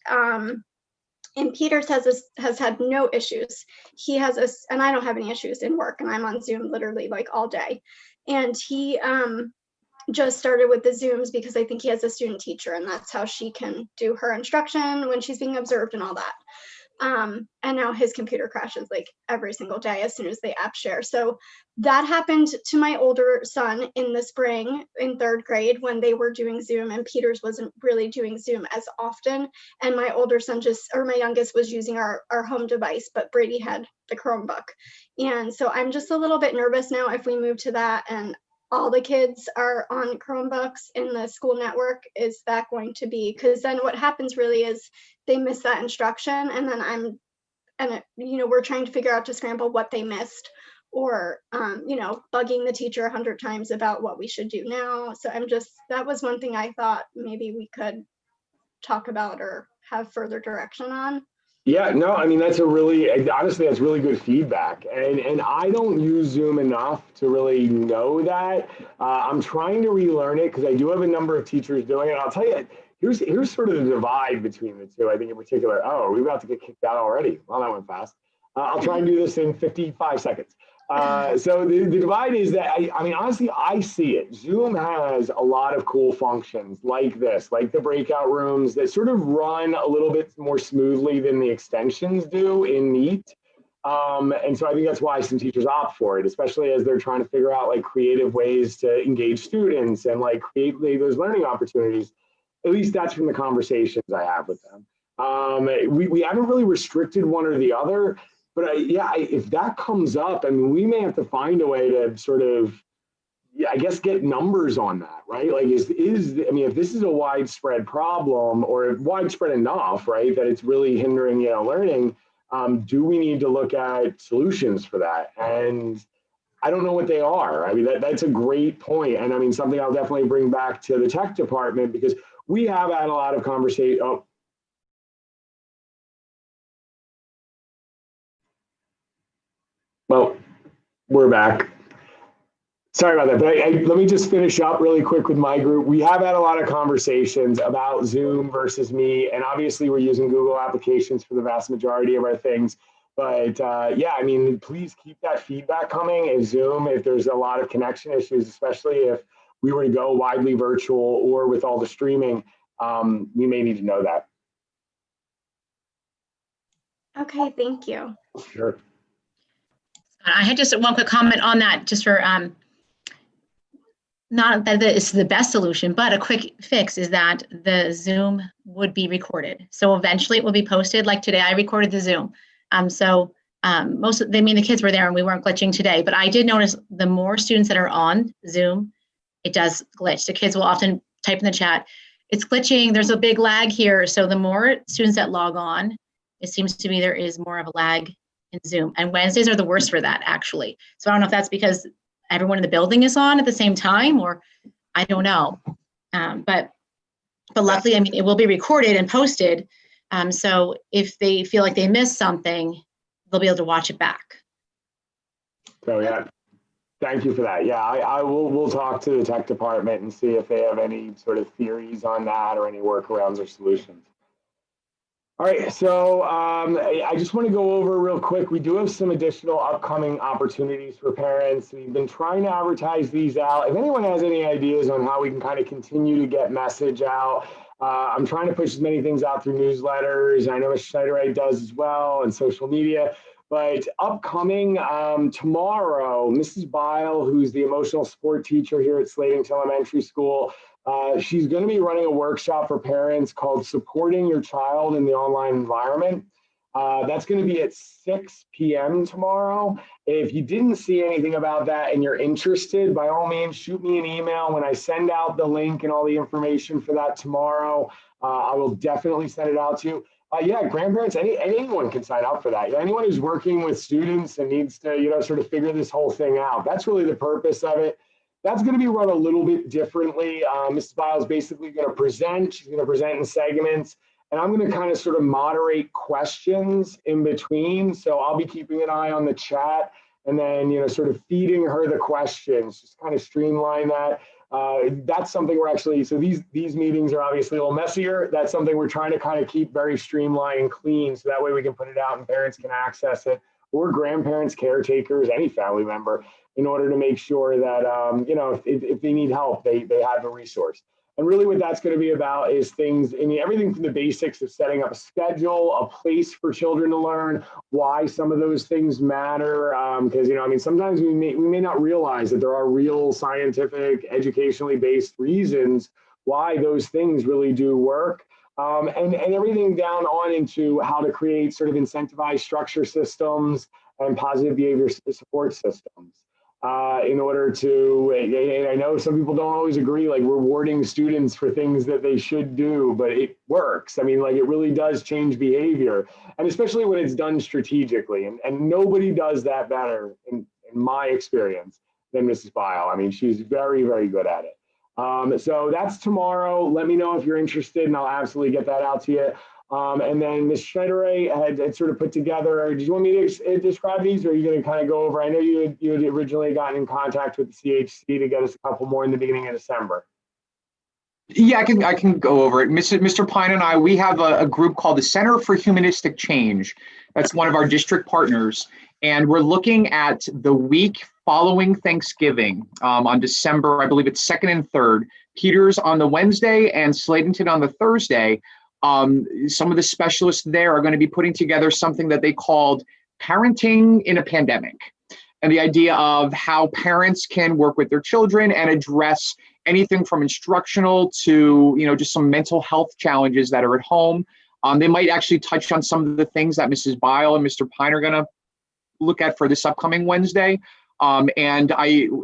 and Peters has had no issues. He has and I don't have any issues in work, and I'm on Zoom literally like all day. And he just started with the Zooms because I think he has a student teacher, and that's how she can do her instruction when she's being observed and all that. And now his computer crashes like every single day as soon as they app share. So that happened to my older son in the spring in third grade when they were doing Zoom, and Peters wasn't really doing Zoom as often. And my older son my youngest was using our home device, but Brady had the Chromebook. And so I'm just a little bit nervous now if we move to that and all the kids are on Chromebooks in the school network, is that going to be, because then what happens really is they miss that instruction, and then we're trying to figure out to scramble what they missed, or bugging the teacher 100 times about what we should do now. So that was one thing I thought maybe we could talk about or have further direction on. Yeah, no, I mean, that's honestly, that's really good feedback. And I don't use Zoom enough to really know that. I'm trying to relearn it because I do have a number of teachers doing it. I'll tell you, here's sort of the divide between the two, I think in particular. Oh, are we about to get kicked out already? Well, that went fast. I'll try and do this in 55 seconds. So the divide is that, I mean, honestly, I see it. Zoom has a lot of cool functions like this, like the breakout rooms that sort of run a little bit more smoothly than the extensions do in Meet. And so I think that's why some teachers opt for it, especially as they're trying to figure out like creative ways to engage students and like create those learning opportunities. At least that's from the conversations I have with them. We haven't really restricted one or the other, but if that comes up, I mean, we may have to find a way to sort of, I guess, get numbers on that, right? Like, I mean, if this is a widespread problem or widespread enough, right, that it's really hindering, learning, do we need to look at solutions for that? And I don't know what they are. I mean, that's a great point. And I mean, something I'll definitely bring back to the tech department, because we have had a lot of conversation. Oh. Well, we're back. Sorry about that, but let me just finish up really quick with my group. We have had a lot of conversations about Zoom versus Meet, and obviously we're using Google applications for the vast majority of our things. But yeah, I mean, please keep that feedback coming in Zoom if there's a lot of connection issues, especially if we were to go widely virtual or with all the streaming, we may need to know that. Okay, thank you. Sure. I had just one quick comment on that, just for not that it's the best solution, but a quick fix is that the Zoom would be recorded. So eventually it will be posted. Like today, I recorded the Zoom. The kids were there and we weren't glitching today, but I did notice the more students that are on Zoom, it does glitch. The kids will often type in the chat, it's glitching, there's a big lag here. So the more students that log on, it seems to me there is more of a lag in Zoom. And Wednesdays are the worst for that, actually. So I don't know if that's because everyone in the building is on at the same time, or I don't know. But luckily, I mean, it will be recorded and posted. So if they feel like they missed something, they'll be able to watch it back. So yeah, thank you for that. Yeah, we'll talk to the tech department and see if they have any sort of theories on that or any workarounds or solutions. All right, so I just want to go over real quick. We do have some additional upcoming opportunities for parents. We've been trying to advertise these out. If anyone has any ideas on how we can kind of continue to get message out, I'm trying to push as many things out through newsletters. I know Mr. Schnyderite does as well, and social media. But upcoming tomorrow, Mrs. Bile, who's the emotional support teacher here at Slatington Elementary School, she's going to be running a workshop for parents called Supporting Your Child in the Online Environment. That's going to be at 6 p.m. tomorrow. If you didn't see anything about that and you're interested, by all means, shoot me an email. When I send out the link and all the information for that tomorrow, I will definitely send it out to you. Yeah, grandparents, anyone can sign up for that. Anyone who's working with students and needs to, sort of figure this whole thing out. That's really the purpose of it. That's going to be run a little bit differently. Mrs. Bile is basically going to present. She's going to present in segments, and I'm going to kind of sort of moderate questions in between. So I'll be keeping an eye on the chat and then, sort of feeding her the questions, just kind of streamline that. That's something we're actually, so these meetings are obviously a little messier. That's something we're trying to kind of keep very streamlined and clean. So that way we can put it out and parents can access it, or grandparents, caretakers, any family member, in order to make sure that, if they need help, they have a resource. And really what that's going to be about is things, everything from the basics of setting up a schedule, a place for children to learn, why some of those things matter. Because, sometimes we may not realize that there are real scientific, educationally based reasons why those things really do work. And everything down on into how to create sort of incentivized structure systems and positive behavior support systems. In order to, and I know some people don't always agree, like rewarding students for things that they should do, but it works. It really does change behavior, and especially when it's done strategically. And nobody does that better, in my experience, than Mrs. Bile. She's very, very good at it. So that's tomorrow. Let me know if you're interested, and I'll absolutely get that out to you. And then Ms. Schnyderite had sort of put together, did you want me to describe these, or are you going to kind of go over? I know you had originally gotten in contact with the CHC to get us a couple more in the beginning of December. Yeah, I can go over it. Mr. Pyne and I, we have a group called the Center for Humanistic Change. That's one of our district partners. And we're looking at the week following Thanksgiving on December, I believe it's 2nd and 3rd. Peters on the Wednesday and Slatington on the Thursday. Some of the specialists there are going to be putting together something that they called parenting in a pandemic, and the idea of how parents can work with their children and address anything from instructional to, just some mental health challenges that are at home. They might actually touch on some of the things that Mrs. Bile and Mr. Pyne are going to look at for this upcoming Wednesday. And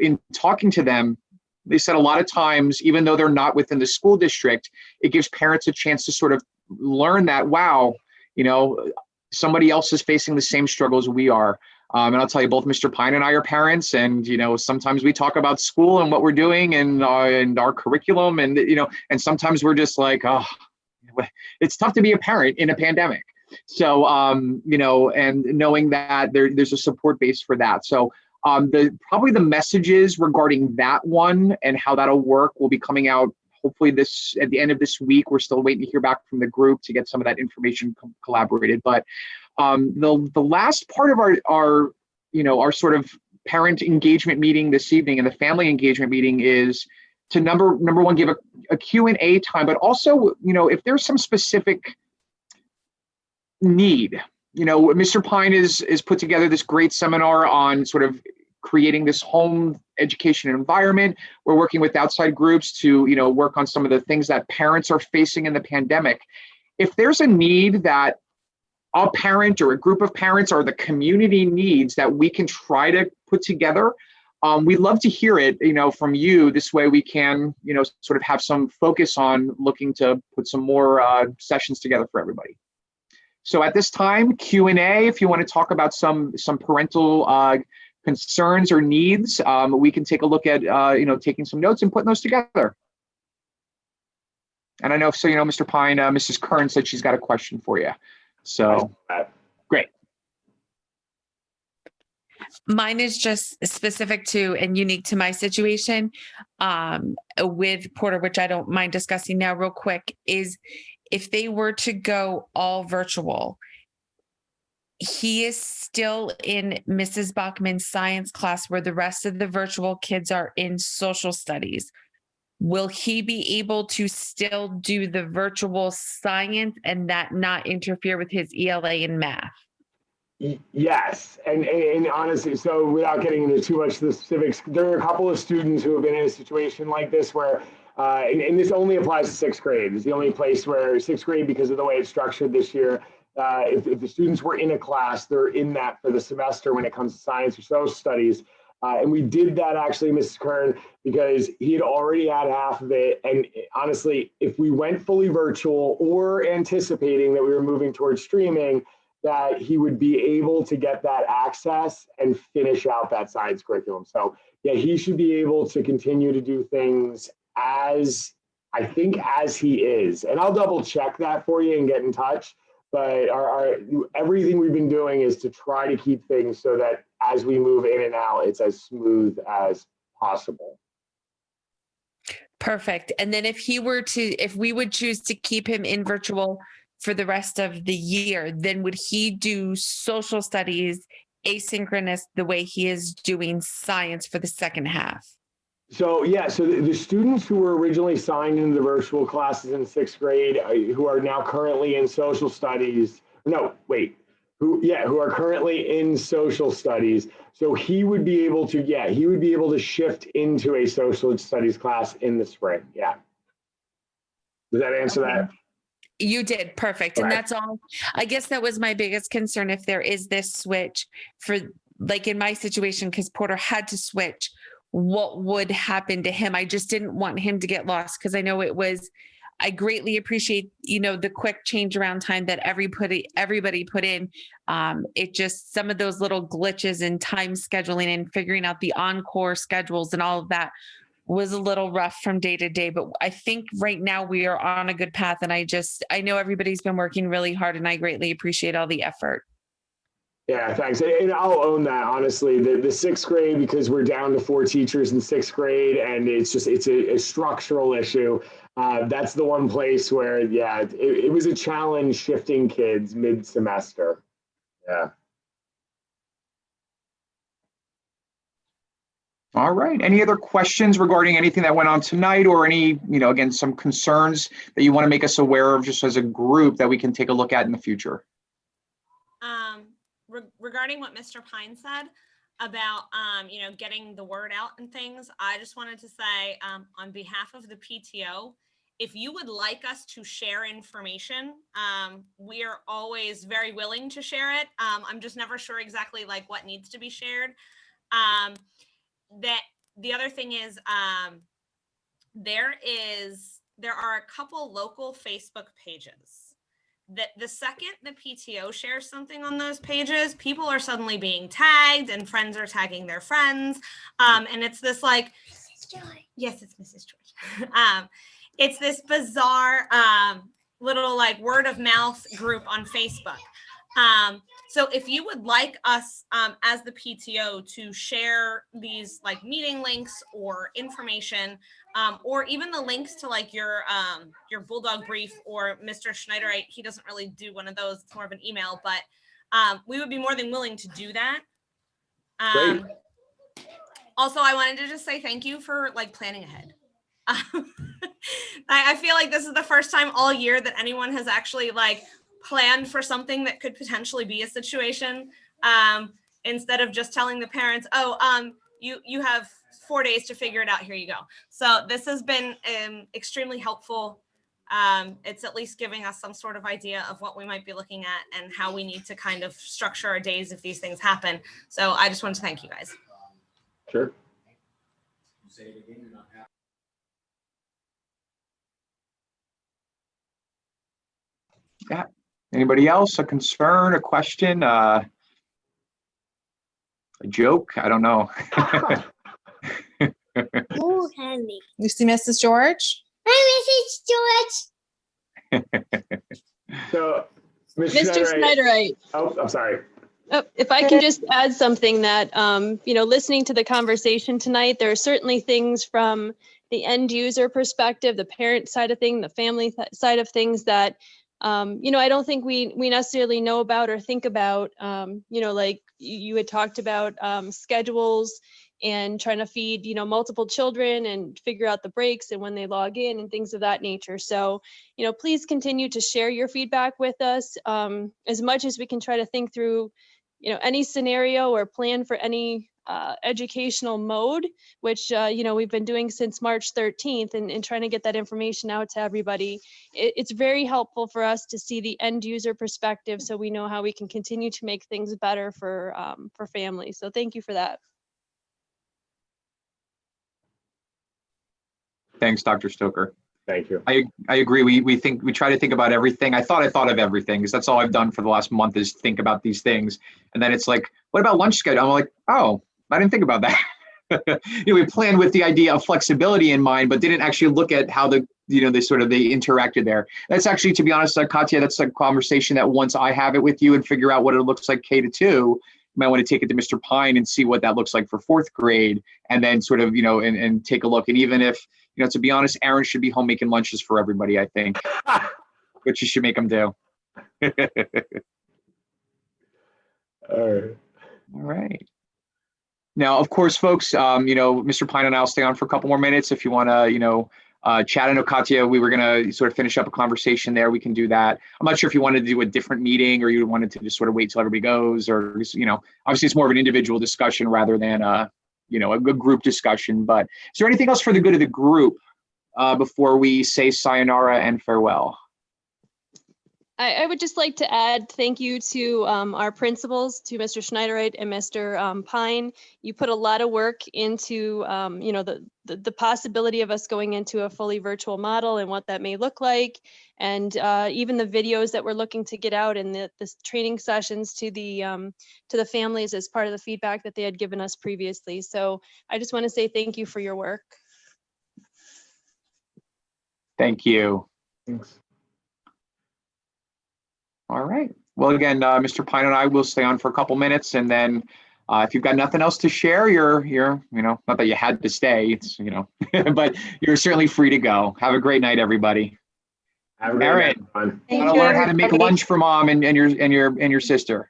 in talking to them, they said a lot of times, even though they're not within the school district, it gives parents a chance to sort of learn that, wow, somebody else is facing the same struggles we are. And I'll tell you, both Mr. Pyne and I are parents, and sometimes we talk about school and what we're doing and our curriculum, and and sometimes we're just like, oh, it's tough to be a parent in a pandemic. So and knowing that there's a support base for that. So probably the messages regarding that one and how that'll work will be coming out hopefully at the end of this week. We're still waiting to hear back from the group to get some of that information collaborated, but. The last part of our sort of parent engagement meeting this evening and the family engagement meeting is to number one, give a Q&A time, but also, if there's some specific need, Mr. Pyne is put together this great seminar on sort of creating this home education environment. We're working with outside groups to, work on some of the things that parents are facing in the pandemic. If there's a need that a parent or a group of parents or the community needs that we can try to put together, we'd love to hear it, from you. This way we can, sort of have some focus on looking to put some more sessions together for everybody. So at this time, Q&A, if you want to talk about some parental concerns or needs, we can take a look at, taking some notes and putting those together. And I know, Mr. Pyne, Mrs. Kern said she's got a question for you. So great. Mine is just specific to and unique to my situation with Porter, which I don't mind discussing now real quick, is if they were to go all virtual, he is still in Mrs. Bachman's science class where the rest of the virtual kids are in social studies. Will he be able to still do the virtual science and that not interfere with his ELA and math? Yes, and honestly, so without getting into too much of the specifics, there are a couple of students who have been in a situation like this where, and this only applies to sixth grade. It's the only place where sixth grade, because of the way it's structured this year, if the students were in a class, they're in that for the semester when it comes to science or social studies. And we did that actually, Mrs. Kern, because he had already had half of it. And honestly, if we went fully virtual or anticipating that we were moving towards streaming, that he would be able to get that access and finish out that science curriculum. So yeah, he should be able to continue to do things as he is. And I'll double check that for you and get in touch. But everything we've been doing is to try to keep things so that as we move in and out, it's as smooth as possible. Perfect. And then if we would choose to keep him in virtual for the rest of the year, then would he do social studies asynchronous the way he is doing science for the second half? So yeah, so the students who were originally signed into the virtual classes in sixth grade, who are now currently in social studies, who are currently in social studies. So he would be able to shift into a social studies class in the spring. Yeah. Does that answer that? You did. Perfect. And that's all. I guess that was my biggest concern. If there is this switch for, like in my situation, because Porter had to switch, what would happen to him? I just didn't want him to get lost, because I know I greatly appreciate, the quick change around time that everybody put in. It just, some of those little glitches in time scheduling and figuring out the encore schedules and all of that was a little rough from day to day, but I think right now we are on a good path. And I know everybody's been working really hard, and I greatly appreciate all the effort. Yeah, thanks. And I'll own that, honestly. The sixth grade, because we're down to 4 teachers in sixth grade, and it's a structural issue. That's the one place where, it was a challenge shifting kids mid-semester. Yeah. All right. Any other questions regarding anything that went on tonight, or any, again, some concerns that you want to make us aware of just as a group that we can take a look at in the future? regarding what Mr. Pyne said about, getting the word out and things, I just wanted to say, on behalf of the PTO, if you would like us to share information, we are always very willing to share it. I'm just never sure exactly like what needs to be shared. That the other thing is, there are a couple local Facebook pages that the second the PTO shares something on those pages, people are suddenly being tagged and friends are tagging their friends. And it's this like, yes, it's Mrs. George. It's this bizarre little like word of mouth group on Facebook. So if you would like us as the PTO to share these like meeting links or information, or even the links to like your Bulldog brief or Mr. Schnyderite, he doesn't really do one of those, it's more of an email, but we would be more than willing to do that. Great. Also, I wanted to just say thank you for like planning ahead. I feel like this is the first time all year that anyone has actually like planned for something that could potentially be a situation, instead of just telling the parents, oh, you have 4 days to figure it out, here you go. So this has been extremely helpful. It's at least giving us some sort of idea of what we might be looking at and how we need to kind of structure our days if these things happen. So I just wanted to thank you guys. Sure. Yeah. Anybody else? A concern, a question, a joke? I don't know. Oh, Henry. You see Mrs. George? Hi, Mrs. George. So, Mr. Schnyderite. Oh, I'm sorry. If I can just add something that, listening to the conversation tonight, there are certainly things from the end user perspective, the parent side of things, the family side of things that, I don't think we necessarily know about or think about, like you had talked about schedules and trying to feed, multiple children and figure out the breaks and when they log in and things of that nature. So, please continue to share your feedback with us as much as we can try to think through, any scenario or plan for any educational mode, which, we've been doing since March 13th and trying to get that information out to everybody. It's very helpful for us to see the end user perspective so we know how we can continue to make things better for families. So thank you for that. Thanks, Dr. Stoker. Thank you. I agree. We try to think about everything. I thought of everything because that's all I've done for the last month is think about these things. And then it's like, what about lunch schedule? I'm like, oh, I didn't think about that. We planned with the idea of flexibility in mind, but didn't actually look at how they interacted there. That's actually, to be honest, Katya, that's a conversation that once I have it with you and figure out what it looks like K to 2, you might want to take it to Mr. Pyne and see what that looks like for 4th grade, and then sort of, and take a look. And even if, to be honest, Aaron should be home making lunches for everybody, I think, which you should make him do. All right. Now, of course, folks, Mr. Pyne and I'll stay on for a couple more minutes. If you want to, chat. I know, Katya, we were going to sort of finish up a conversation there. We can do that. I'm not sure if you wanted to do a different meeting or you wanted to just sort of wait till everybody goes, or, obviously it's more of an individual discussion rather than a good group discussion. But is there anything else for the good of the group before we say sayonara and farewell? I would just like to add thank you to our principals, to Mr. Schnyderite and Mr. Pyne. You put a lot of work into, the possibility of us going into a fully virtual model and what that may look like. And even the videos that we're looking to get out and the training sessions to the families as part of the feedback that they had given us previously. So I just want to say thank you for your work. Thank you. Thanks. All right. Well, again, Mr. Pyne and I will stay on for a couple minutes, and then if you've got nothing else to share, you're not that you had to stay, it's but you're certainly free to go. Have a great night, everybody. Have a great Aaron, night. gotta learn how to make lunch for mom and your sister.